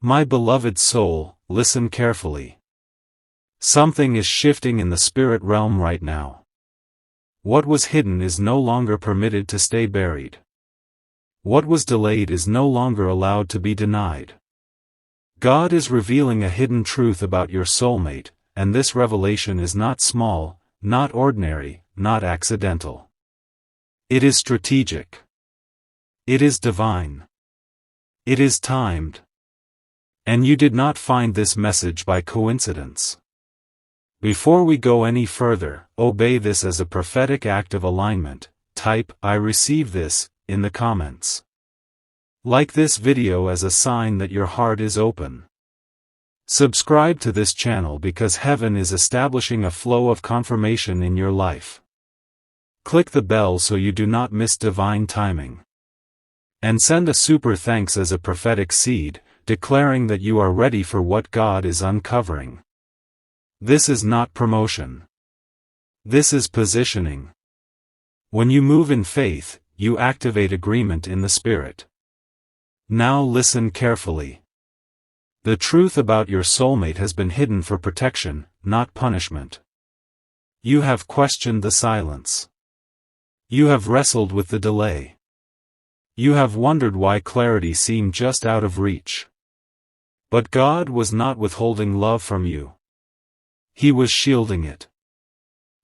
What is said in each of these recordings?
My beloved soul, listen carefully. Something is shifting in the spirit realm right now. What was hidden is no longer permitted to stay buried. What was delayed is no longer allowed to be denied. God is revealing a hidden truth about your soulmate, and this revelation is not small, not ordinary, not accidental. It is strategic. It is divine. It is timed. And you did not find this message by coincidence. Before we go any further, obey this as a prophetic act of alignment. Type, "I receive this," in the comments. Like this video as a sign that your heart is open. Subscribe to this channel because heaven is establishing a flow of confirmation in your life. Click the bell so you do not miss divine timing. And send a super thanks as a prophetic seed, declaring that you are ready for what God is uncovering. This is not promotion. This is positioning. When you move in faith, you activate agreement in the Spirit. Now listen carefully. The truth about your soulmate has been hidden for protection, not punishment. You have questioned the silence. You have wrestled with the delay. You have wondered why clarity seemed just out of reach. But God was not withholding love from you. He was shielding it.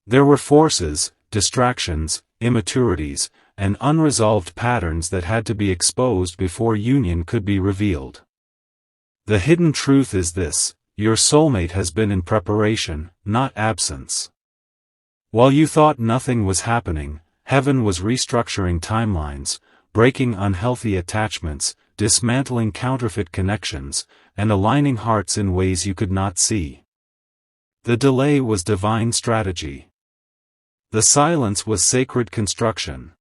There were forces, distractions, immaturities, and unresolved patterns that had to be exposed before union could be revealed. The hidden truth is this: your soulmate has been in preparation, not absence. While you thought nothing was happening, heaven was restructuring timelines, breaking unhealthy attachments, dismantling counterfeit connections, and aligning hearts in ways you could not see. The delay was divine strategy. The silence was sacred construction.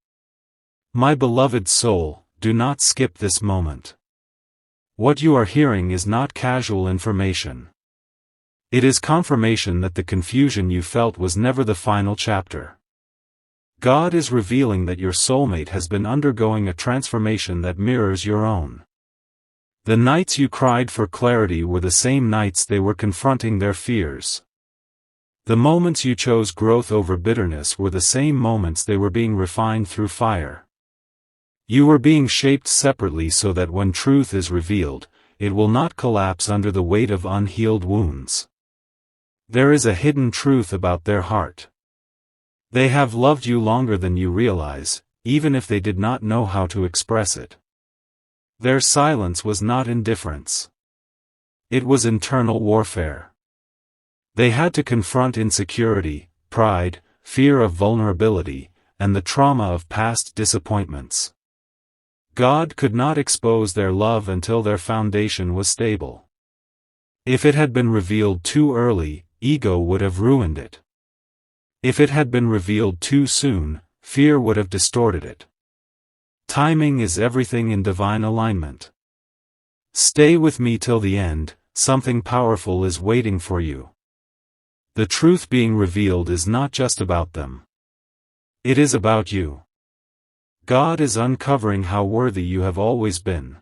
My beloved soul, do not skip this moment. What you are hearing is not casual information. It is confirmation that the confusion you felt was never the final chapter. God is revealing that your soulmate has been undergoing a transformation that mirrors your own. The nights you cried for clarity were the same nights they were confronting their fears. The moments you chose growth over bitterness were the same moments they were being refined through fire. You were being shaped separately so that when truth is revealed, it will not collapse under the weight of unhealed wounds. There is a hidden truth about their heart. They have loved you longer than you realize, even if they did not know how to express it. Their silence was not indifference. It was internal warfare. They had to confront insecurity, pride, fear of vulnerability, and the trauma of past disappointments. God could not expose their love until their foundation was stable. If it had been revealed too early, ego would have ruined it. If it had been revealed too soon, fear would have distorted it. Timing is everything in divine alignment. Stay with me till the end, something powerful is waiting for you. The truth being revealed is not just about them. It is about you. God is uncovering how worthy you have always been.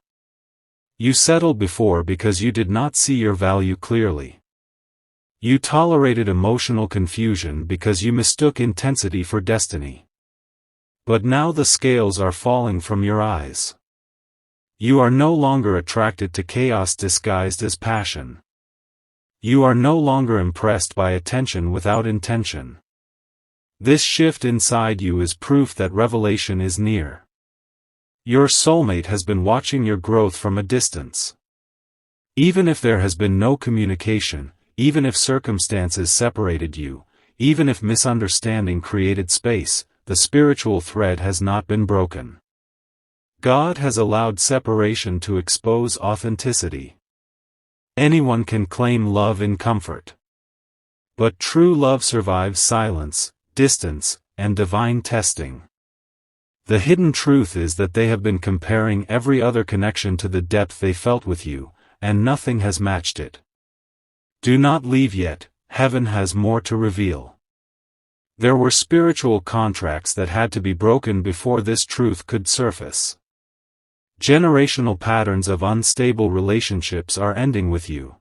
You settled before because you did not see your value clearly. You tolerated emotional confusion because you mistook intensity for destiny. But now the scales are falling from your eyes. You are no longer attracted to chaos disguised as passion. You are no longer impressed by attention without intention. This shift inside you is proof that revelation is near. Your soulmate has been watching your growth from a distance. Even if there has been no communication, even if circumstances separated you, even if misunderstanding created space, the spiritual thread has not been broken. God has allowed separation to expose authenticity. Anyone can claim love in comfort. But true love survives silence, distance, and divine testing. The hidden truth is that they have been comparing every other connection to the depth they felt with you, and nothing has matched it. Do not leave yet, heaven has more to reveal. There were spiritual contracts that had to be broken before this truth could surface. Generational patterns of unstable relationships are ending with you.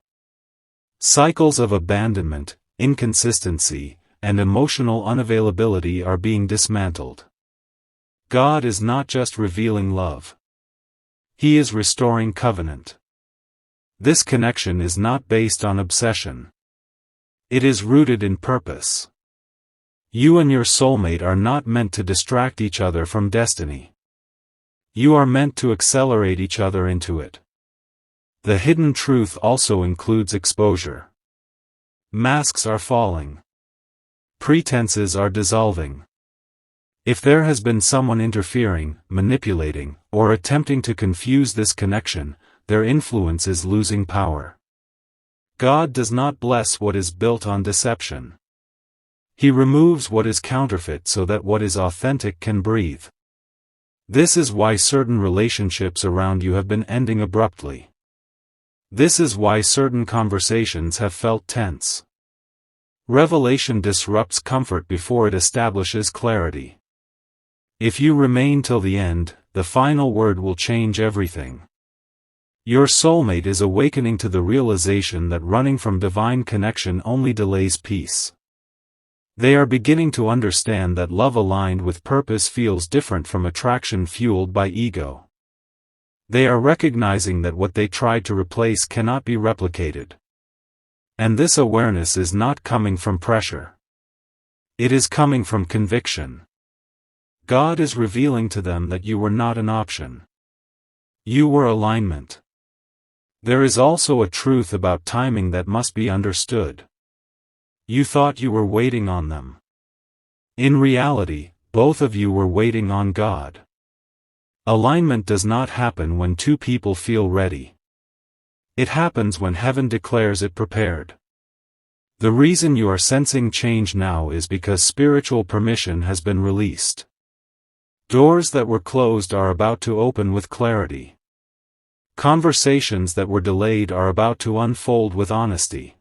Cycles of abandonment, inconsistency, and emotional unavailability are being dismantled. God is not just revealing love. He is restoring covenant. This connection is not based on obsession. It is rooted in purpose. You and your soulmate are not meant to distract each other from destiny. You are meant to accelerate each other into it. The hidden truth also includes exposure. Masks are falling. Pretenses are dissolving. If there has been someone interfering, manipulating, or attempting to confuse this connection, their influence is losing power. God does not bless what is built on deception. He removes what is counterfeit so that what is authentic can breathe. This is why certain relationships around you have been ending abruptly. This is why certain conversations have felt tense. Revelation disrupts comfort before it establishes clarity. If you remain till the end, the final word will change everything. Your soulmate is awakening to the realization that running from divine connection only delays peace. They are beginning to understand that love aligned with purpose feels different from attraction fueled by ego. They are recognizing that what they tried to replace cannot be replicated. And this awareness is not coming from pressure. It is coming from conviction. God is revealing to them that you were not an option. You were alignment. There is also a truth about timing that must be understood. You thought you were waiting on them. In reality, both of you were waiting on God. Alignment does not happen when two people feel ready. It happens when heaven declares it prepared. The reason you are sensing change now is because spiritual permission has been released. Doors that were closed are about to open with clarity. Conversations that were delayed are about to unfold with honesty.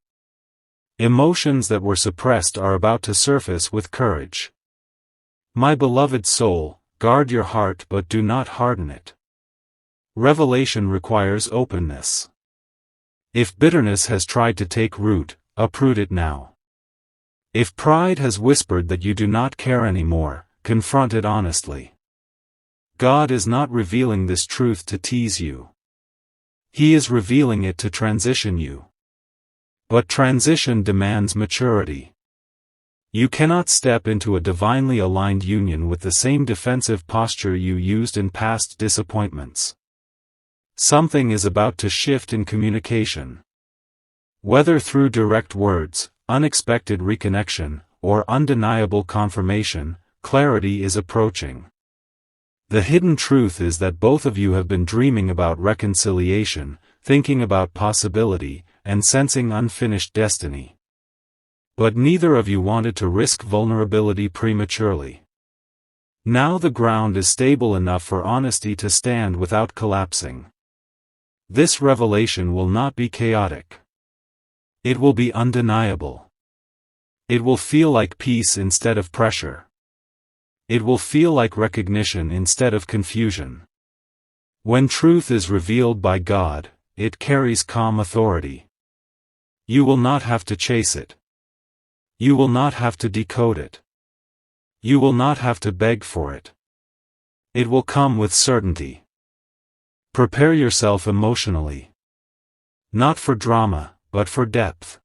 Emotions that were suppressed are about to surface with courage. My beloved soul, guard your heart but do not harden it. Revelation requires openness. If bitterness has tried to take root, uproot it now. If pride has whispered that you do not care anymore, confront it honestly. God is not revealing this truth to tease you. He is revealing it to transition you. But transition demands maturity. You cannot step into a divinely aligned union with the same defensive posture you used in past disappointments. Something is about to shift in communication. Whether through direct words, unexpected reconnection, or undeniable confirmation, clarity is approaching. The hidden truth is that both of you have been dreaming about reconciliation, thinking about possibility, and sensing unfinished destiny. But neither of you wanted to risk vulnerability prematurely. Now the ground is stable enough for honesty to stand without collapsing. This revelation will not be chaotic. It will be undeniable. It will feel like peace instead of pressure. It will feel like recognition instead of confusion. When truth is revealed by God, it carries calm authority. You will not have to chase it. You will not have to decode it. You will not have to beg for it. It will come with certainty. Prepare yourself emotionally. Not for drama, but for depth.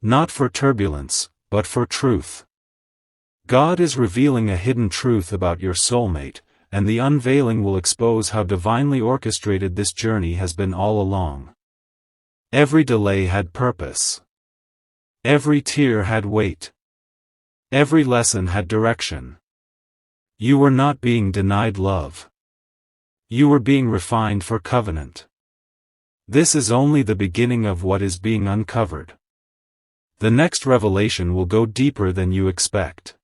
Not for turbulence, but for truth. God is revealing a hidden truth about your soulmate, and the unveiling will expose how divinely orchestrated this journey has been all along. Every delay had purpose. Every tear had weight. Every lesson had direction. You were not being denied love. You were being refined for covenant. This is only the beginning of what is being uncovered. The next revelation will go deeper than you expect.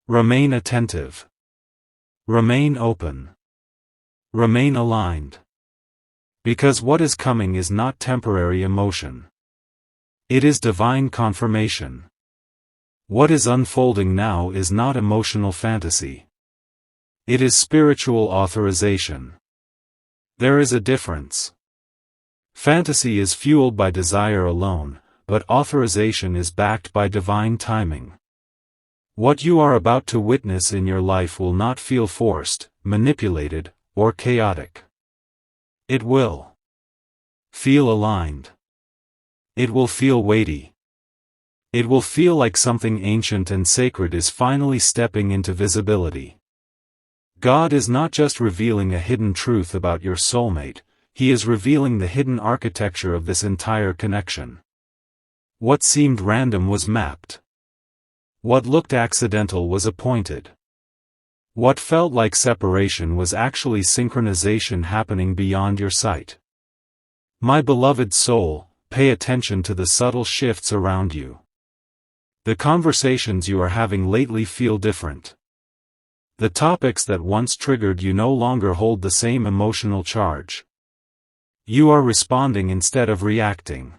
Remain attentive. Remain open. Remain aligned. Because what is coming is not temporary emotion. It is divine confirmation. What is unfolding now is not emotional fantasy. It is spiritual authorization. There is a difference. Fantasy is fueled by desire alone, but authorization is backed by divine timing. What you are about to witness in your life will not feel forced, manipulated, or chaotic. It will feel aligned. It will feel weighty. It will feel like something ancient and sacred is finally stepping into visibility. God is not just revealing a hidden truth about your soulmate, He is revealing the hidden architecture of this entire connection. What seemed random was mapped. What looked accidental was appointed. What felt like separation was actually synchronization happening beyond your sight. My beloved soul, pay attention to the subtle shifts around you. The conversations you are having lately feel different. The topics that once triggered you no longer hold the same emotional charge. You are responding instead of reacting.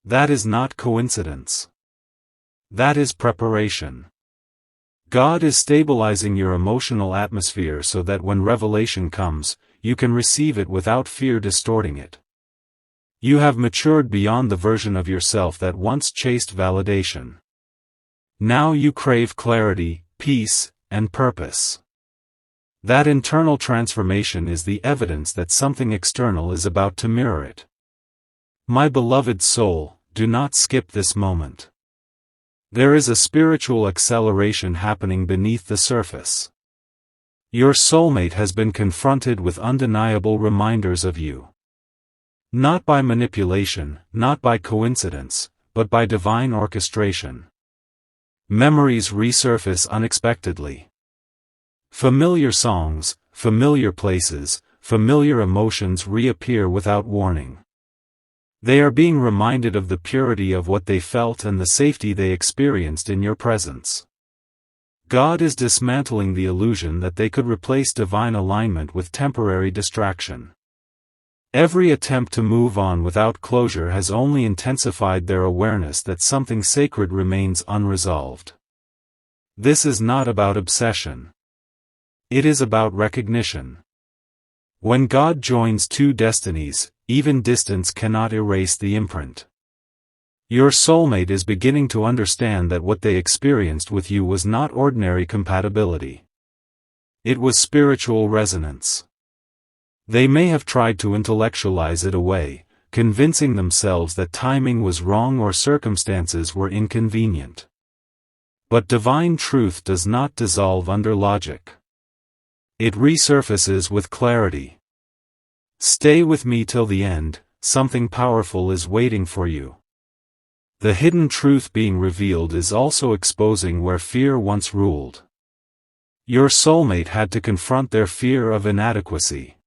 That is not coincidence. That is preparation. God is stabilizing your emotional atmosphere so that when revelation comes, you can receive it without fear distorting it. You have matured beyond the version of yourself that once chased validation. Now you crave clarity, peace, and purpose. That internal transformation is the evidence that something external is about to mirror it. My beloved soul, do not skip this moment. There is a spiritual acceleration happening beneath the surface. Your soulmate has been confronted with undeniable reminders of you. Not by manipulation, not by coincidence, but by divine orchestration. Memories resurface unexpectedly. Familiar songs, familiar places, familiar emotions reappear without warning. They are being reminded of the purity of what they felt and the safety they experienced in your presence. God is dismantling the illusion that they could replace divine alignment with temporary distraction. Every attempt to move on without closure has only intensified their awareness that something sacred remains unresolved. This is not about obsession. It is about recognition. When God joins two destinies, even distance cannot erase the imprint. Your soulmate is beginning to understand that what they experienced with you was not ordinary compatibility. It was spiritual resonance. They may have tried to intellectualize it away, convincing themselves that timing was wrong or circumstances were inconvenient. But divine truth does not dissolve under logic. It resurfaces with clarity. Stay with me till the end, something powerful is waiting for you. The hidden truth being revealed is also exposing where fear once ruled. Your soulmate had to confront their fear of inadequacy.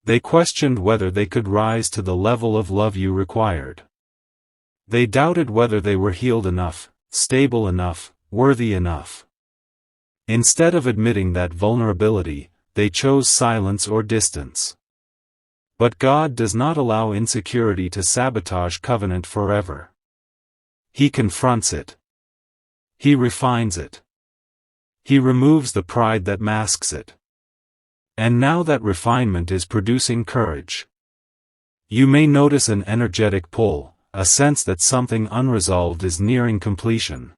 They questioned whether they could rise to the level of love you required. They doubted whether they were healed enough, stable enough, worthy enough. Instead of admitting that vulnerability, they chose silence or distance. But God does not allow insecurity to sabotage covenant forever. He confronts it. He refines it. He removes the pride that masks it. And now that refinement is producing courage. You may notice an energetic pull, a sense that something unresolved is nearing completion.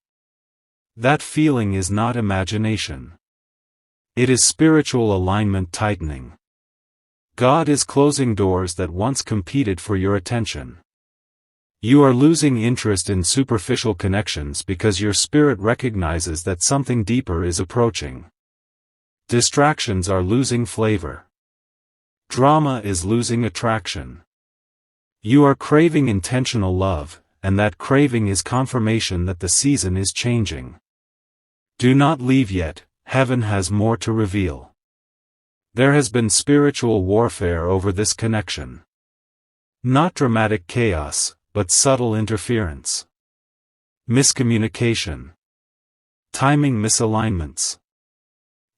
That feeling is not imagination. It is spiritual alignment tightening. God is closing doors that once competed for your attention. You are losing interest in superficial connections because your spirit recognizes that something deeper is approaching. Distractions are losing flavor. Drama is losing attraction. You are craving intentional love, and that craving is confirmation that the season is changing. Do not leave yet, heaven has more to reveal. There has been spiritual warfare over this connection. Not dramatic chaos, but subtle interference. Miscommunication. Timing misalignments.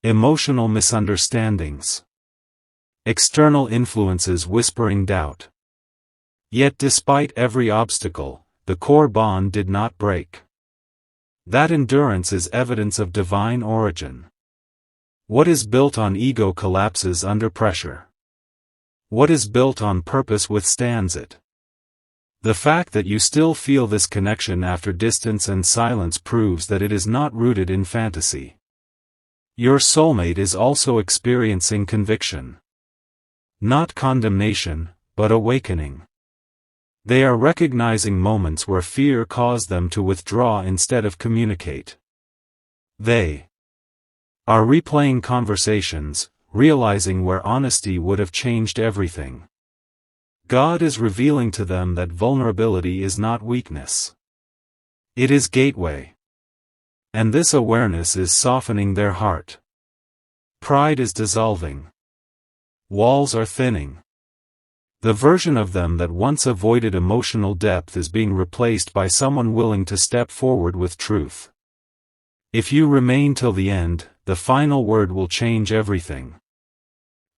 Emotional misunderstandings. External influences whispering doubt. Yet despite every obstacle, the core bond did not break. That endurance is evidence of divine origin. What is built on ego collapses under pressure. What is built on purpose withstands it. The fact that you still feel this connection after distance and silence proves that it is not rooted in fantasy. Your soulmate is also experiencing conviction. Not condemnation, but awakening. They are recognizing moments where fear caused them to withdraw instead of communicate. They are replaying conversations, realizing where honesty would have changed everything. God is revealing to them that vulnerability is not weakness. It is gateway. And this awareness is softening their heart. Pride is dissolving. Walls are thinning. The version of them that once avoided emotional depth is being replaced by someone willing to step forward with truth. If you remain till the end, the final word will change everything.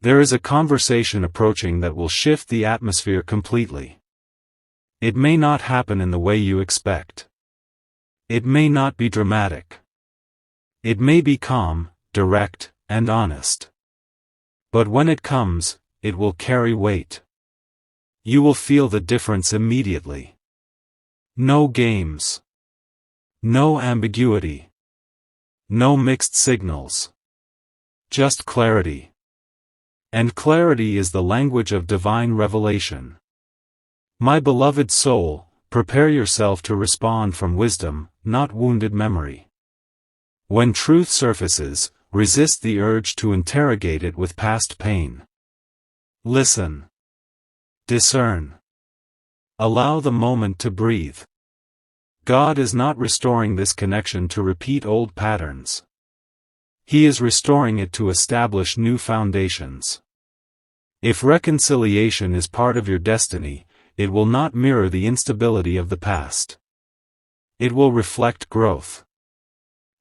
There is a conversation approaching that will shift the atmosphere completely. It may not happen in the way you expect. It may not be dramatic. It may be calm, direct, and honest. But when it comes, it will carry weight. You will feel the difference immediately. No games. No ambiguity. No mixed signals. Just clarity. And clarity is the language of divine revelation. My beloved soul, prepare yourself to respond from wisdom, not wounded memory. When truth surfaces, resist the urge to interrogate it with past pain. Listen. Discern. Allow the moment to breathe. God is not restoring this connection to repeat old patterns. He is restoring it to establish new foundations. If reconciliation is part of your destiny, it will not mirror the instability of the past. It will reflect growth.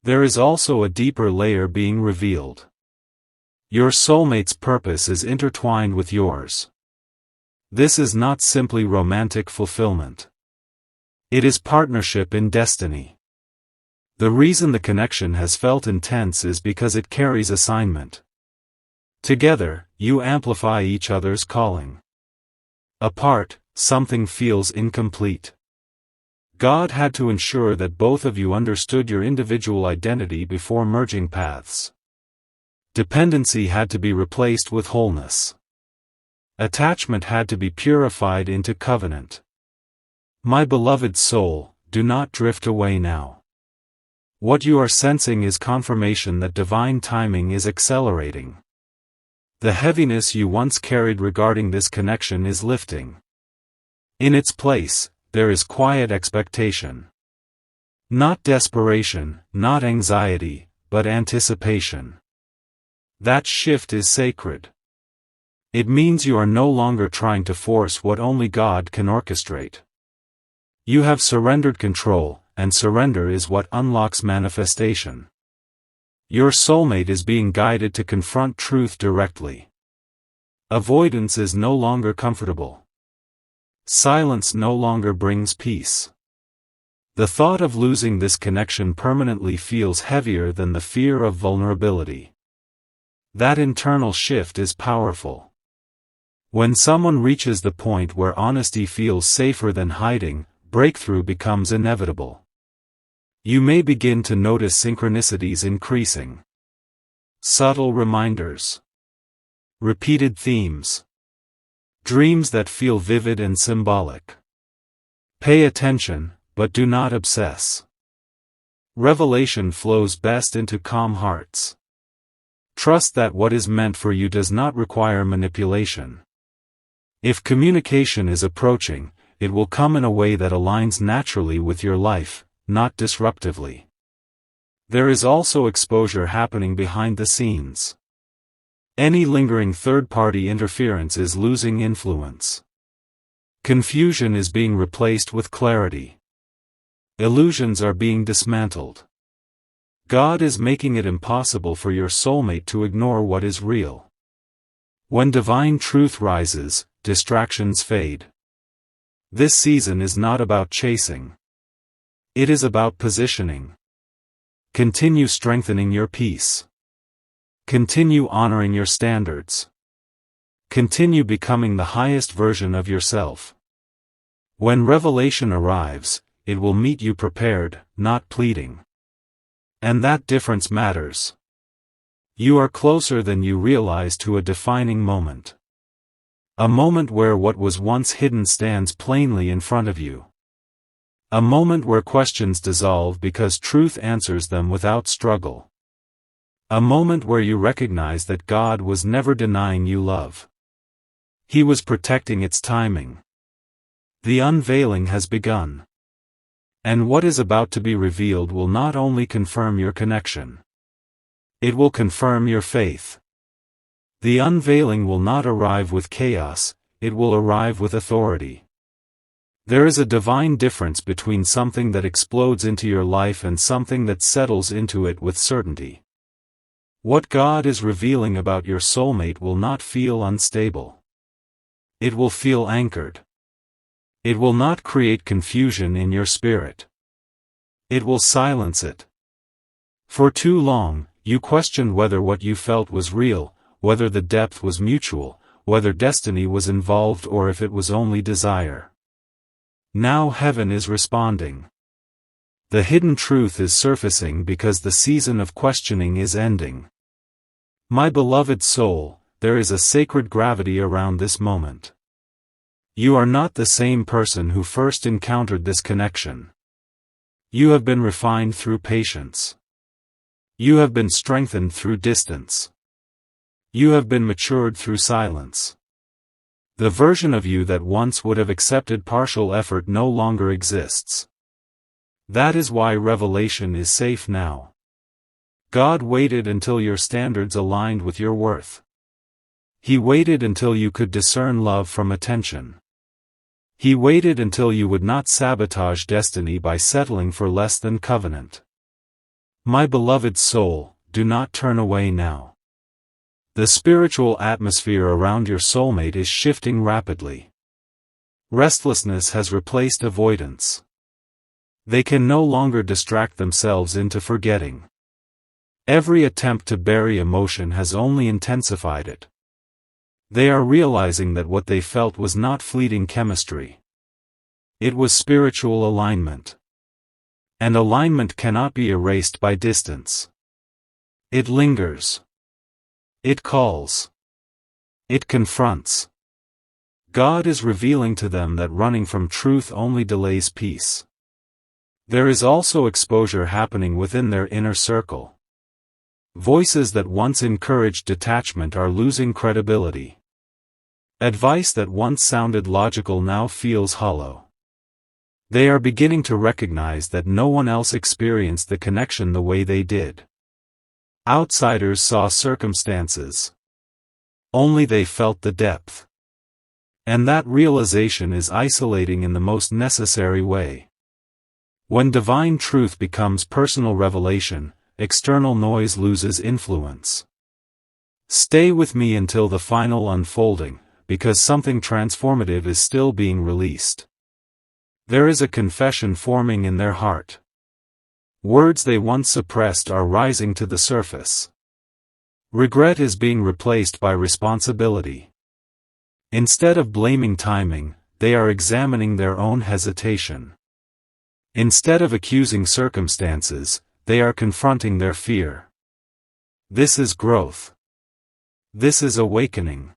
There is also a deeper layer being revealed. Your soulmate's purpose is intertwined with yours. This is not simply romantic fulfillment. It is partnership in destiny. The reason the connection has felt intense is because it carries assignment. Together, you amplify each other's calling. Apart, something feels incomplete. God had to ensure that both of you understood your individual identity before merging paths. Dependency had to be replaced with wholeness. Attachment had to be purified into covenant. My beloved soul, do not drift away now. What you are sensing is confirmation that divine timing is accelerating. The heaviness you once carried regarding this connection is lifting. In its place, there is quiet expectation. Not desperation, not anxiety, but anticipation. That shift is sacred. It means you are no longer trying to force what only God can orchestrate. You have surrendered control, and surrender is what unlocks manifestation. Your soulmate is being guided to confront truth directly. Avoidance is no longer comfortable. Silence no longer brings peace. The thought of losing this connection permanently feels heavier than the fear of vulnerability. That internal shift is powerful. When someone reaches the point where honesty feels safer than hiding, breakthrough becomes inevitable. You may begin to notice synchronicities increasing. Subtle reminders. Repeated themes. Dreams that feel vivid and symbolic. Pay attention, but do not obsess. Revelation flows best into calm hearts. Trust that what is meant for you does not require manipulation. If communication is approaching, it will come in a way that aligns naturally with your life, not disruptively. There is also exposure happening behind the scenes. Any lingering third-party interference is losing influence. Confusion is being replaced with clarity. Illusions are being dismantled. God is making it impossible for your soulmate to ignore what is real. When divine truth rises, distractions fade. This season is not about chasing. It is about positioning. Continue strengthening your peace. Continue honoring your standards. Continue becoming the highest version of yourself. When revelation arrives, it will meet you prepared, not pleading. And that difference matters. You are closer than you realize to a defining moment. A moment where what was once hidden stands plainly in front of you. A moment where questions dissolve because truth answers them without struggle. A moment where you recognize that God was never denying you love. He was protecting its timing. The unveiling has begun. And what is about to be revealed will not only confirm your connection. It will confirm your faith. The unveiling will not arrive with chaos, it will arrive with authority. There is a divine difference between something that explodes into your life and something that settles into it with certainty. What God is revealing about your soulmate will not feel unstable. It will feel anchored. It will not create confusion in your spirit. It will silence it. For too long, you questioned whether what you felt was real, whether the depth was mutual, whether destiny was involved or if it was only desire. Now heaven is responding. The hidden truth is surfacing because the season of questioning is ending. My beloved soul, there is a sacred gravity around this moment. You are not the same person who first encountered this connection. You have been refined through patience. You have been strengthened through distance. You have been matured through silence. The version of you that once would have accepted partial effort no longer exists. That is why revelation is safe now. God waited until your standards aligned with your worth. He waited until you could discern love from attention. He waited until you would not sabotage destiny by settling for less than covenant. My beloved soul, do not turn away now. The spiritual atmosphere around your soulmate is shifting rapidly. Restlessness has replaced avoidance. They can no longer distract themselves into forgetting. Every attempt to bury emotion has only intensified it. They are realizing that what they felt was not fleeting chemistry. It was spiritual alignment. And alignment cannot be erased by distance. It lingers. It calls. It confronts. God is revealing to them that running from truth only delays peace. There is also exposure happening within their inner circle. Voices that once encouraged detachment are losing credibility. Advice that once sounded logical now feels hollow. They are beginning to recognize that no one else experienced the connection the way they did. Outsiders saw circumstances. Only they felt the depth. And that realization is isolating in the most necessary way. When divine truth becomes personal revelation, external noise loses influence. Stay with me until the final unfolding, because something transformative is still being released. There is a confession forming in their heart. Words they once suppressed are rising to the surface. Regret is being replaced by responsibility. Instead of blaming timing, they are examining their own hesitation. Instead of accusing circumstances, they are confronting their fear. This is growth. This is awakening.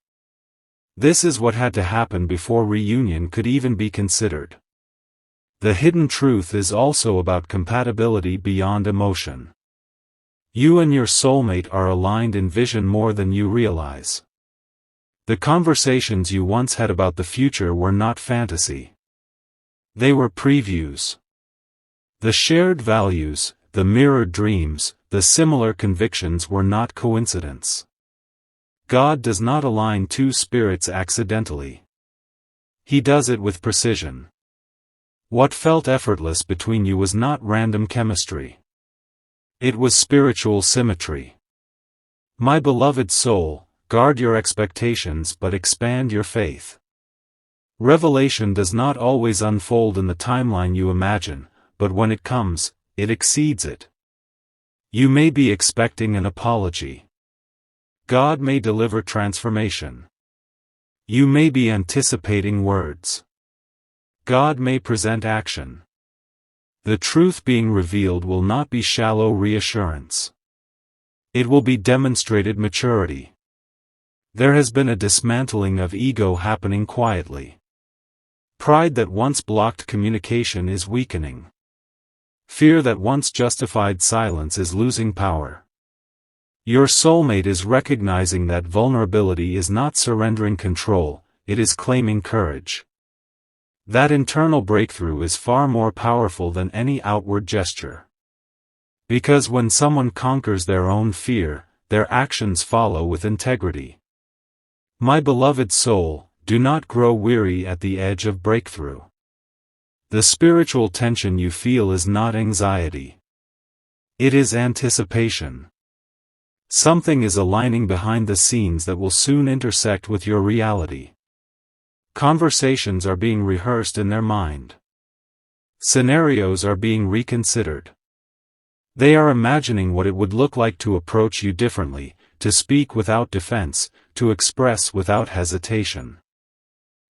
This is what had to happen before reunion could even be considered. The hidden truth is also about compatibility beyond emotion. You and your soulmate are aligned in vision more than you realize. The conversations you once had about the future were not fantasy. They were previews. The shared values, the mirrored dreams, the similar convictions were not coincidence. God does not align two spirits accidentally. He does it with precision. What felt effortless between you was not random chemistry. It was spiritual symmetry. My beloved soul, guard your expectations but expand your faith. Revelation does not always unfold in the timeline you imagine, but when it comes, it exceeds it. You may be expecting an apology. God may deliver transformation. You may be anticipating words. God may present action. The truth being revealed will not be shallow reassurance. It will be demonstrated maturity. There has been a dismantling of ego happening quietly. Pride that once blocked communication is weakening. Fear that once justified silence is losing power. Your soulmate is recognizing that vulnerability is not surrendering control, it is claiming courage. That internal breakthrough is far more powerful than any outward gesture. Because when someone conquers their own fear, their actions follow with integrity. My beloved soul, do not grow weary at the edge of breakthrough. The spiritual tension you feel is not anxiety. It is anticipation. Something is aligning behind the scenes that will soon intersect with your reality. Conversations are being rehearsed in their mind. Scenarios are being reconsidered. They are imagining what it would look like to approach you differently, to speak without defense, to express without hesitation.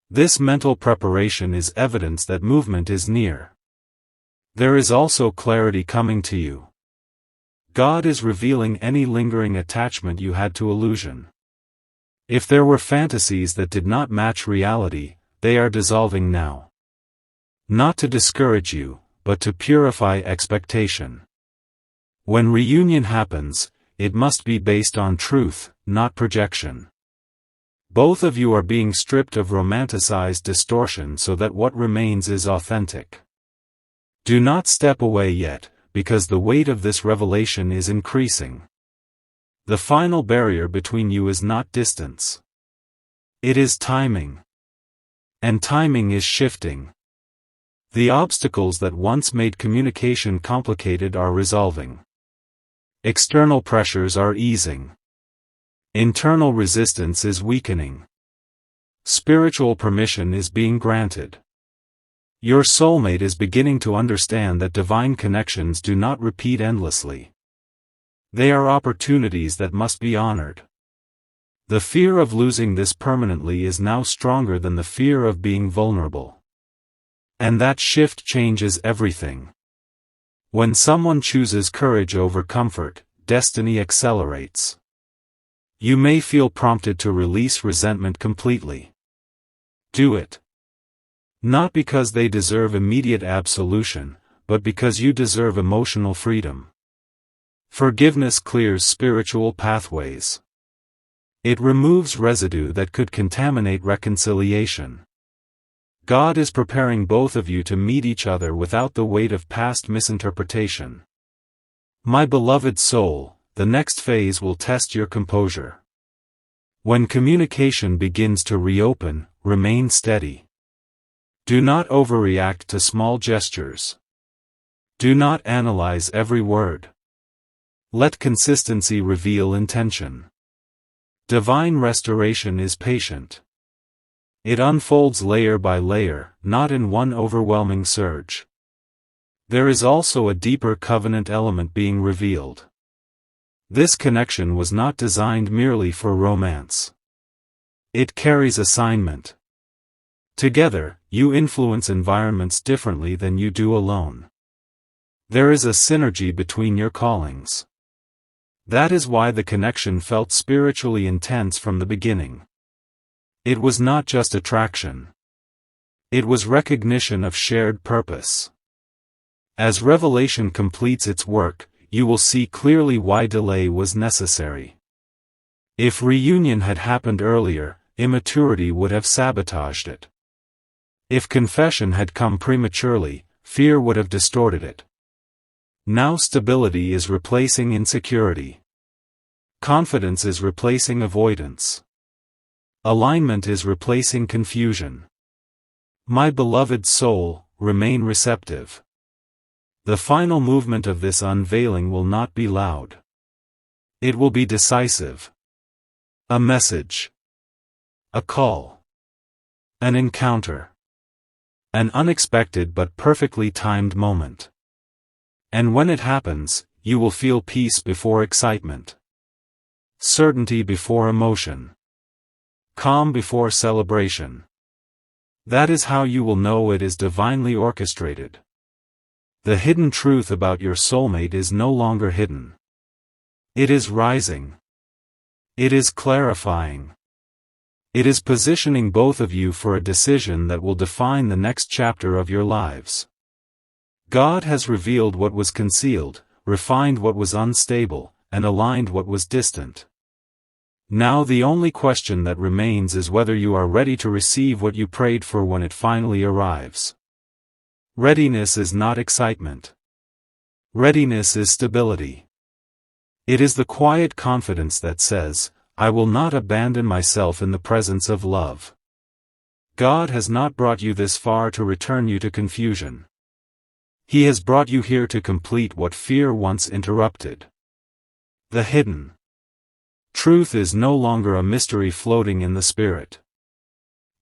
This mental preparation is evidence that movement is near. There is also clarity coming to you. God is revealing any lingering attachment you had to illusion. If there were fantasies that did not match reality, they are dissolving now. Not to discourage you, but to purify expectation. When reunion happens, it must be based on truth, not projection. Both of you are being stripped of romanticized distortion so that what remains is authentic. Do not step away yet, because the weight of this revelation is increasing. The final barrier between you is not distance. It is timing. And timing is shifting. The obstacles that once made communication complicated are resolving. External pressures are easing. Internal resistance is weakening. Spiritual permission is being granted. Your soulmate is beginning to understand that divine connections do not repeat endlessly. They are opportunities that must be honored. The fear of losing this permanently is now stronger than the fear of being vulnerable. And that shift changes everything. When someone chooses courage over comfort, destiny accelerates. You may feel prompted to release resentment completely. Do it. Not because they deserve immediate absolution, but because you deserve emotional freedom. Forgiveness clears spiritual pathways. It removes residue that could contaminate reconciliation. God is preparing both of you to meet each other without the weight of past misinterpretation. My beloved soul, the next phase will test your composure. When communication begins to reopen, remain steady. Do not overreact to small gestures. Do not analyze every word. Let consistency reveal intention. Divine restoration is patient. It unfolds layer by layer, not in one overwhelming surge. There is also a deeper covenant element being revealed. This connection was not designed merely for romance. It carries assignment. Together, you influence environments differently than you do alone. There is a synergy between your callings. That is why the connection felt spiritually intense from the beginning. It was not just attraction. It was recognition of shared purpose. As revelation completes its work, you will see clearly why delay was necessary. If reunion had happened earlier, immaturity would have sabotaged it. If confession had come prematurely, fear would have distorted it. Now stability is replacing insecurity. Confidence is replacing avoidance. Alignment is replacing confusion. My beloved soul, remain receptive. The final movement of this unveiling will not be loud. It will be decisive. A message. A call. An encounter. An unexpected but perfectly timed moment. And when it happens, you will feel peace before excitement. Certainty before emotion. calm before celebration. That is how you will know it is divinely orchestrated. The hidden truth about your soulmate is no longer hidden. It is rising. It is clarifying. It is positioning both of you for a decision that will define the next chapter of your lives. God has revealed what was concealed, refined what was unstable, and aligned what was distant. Now the only question that remains is whether you are ready to receive what you prayed for when it finally arrives. Readiness is not excitement. Readiness is stability. It is the quiet confidence that says, I will not abandon myself in the presence of love. God has not brought you this far to return you to confusion. He has brought you here to complete what fear once interrupted. The hidden truth is no longer a mystery floating in the spirit.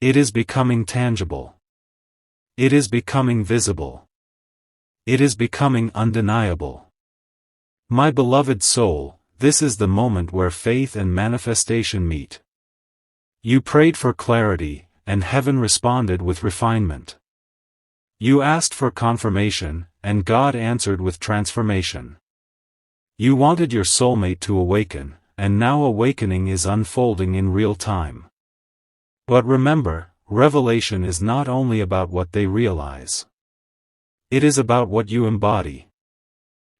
It is becoming tangible. It is becoming visible. It is becoming undeniable. My beloved soul, this is the moment where faith and manifestation meet. You prayed for clarity, and heaven responded with refinement. You asked for confirmation, and God answered with transformation. You wanted your soulmate to awaken, and now awakening is unfolding in real time. But remember, revelation is not only about what they realize. It is about what you embody.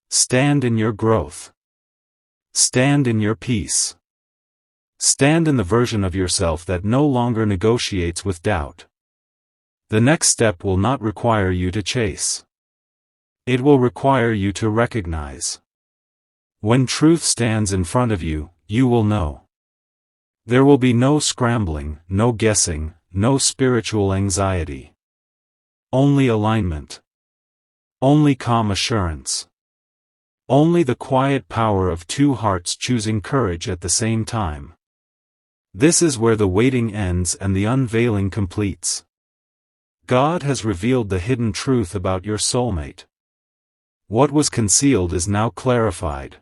Stand in your growth. Stand in your peace. Stand in the version of yourself that no longer negotiates with doubt. The next step will not require you to chase. It will require you to recognize. When truth stands in front of you, you will know. There will be no scrambling, no guessing, no spiritual anxiety. Only alignment. Only calm assurance. Only the quiet power of two hearts choosing courage at the same time. This is where the waiting ends and the unveiling completes. God has revealed the hidden truth about your soulmate. What was concealed is now clarified.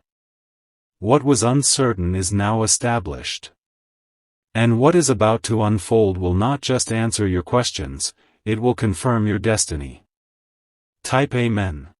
What was uncertain is now established. And what is about to unfold will not just answer your questions, it will confirm your destiny. Type Amen.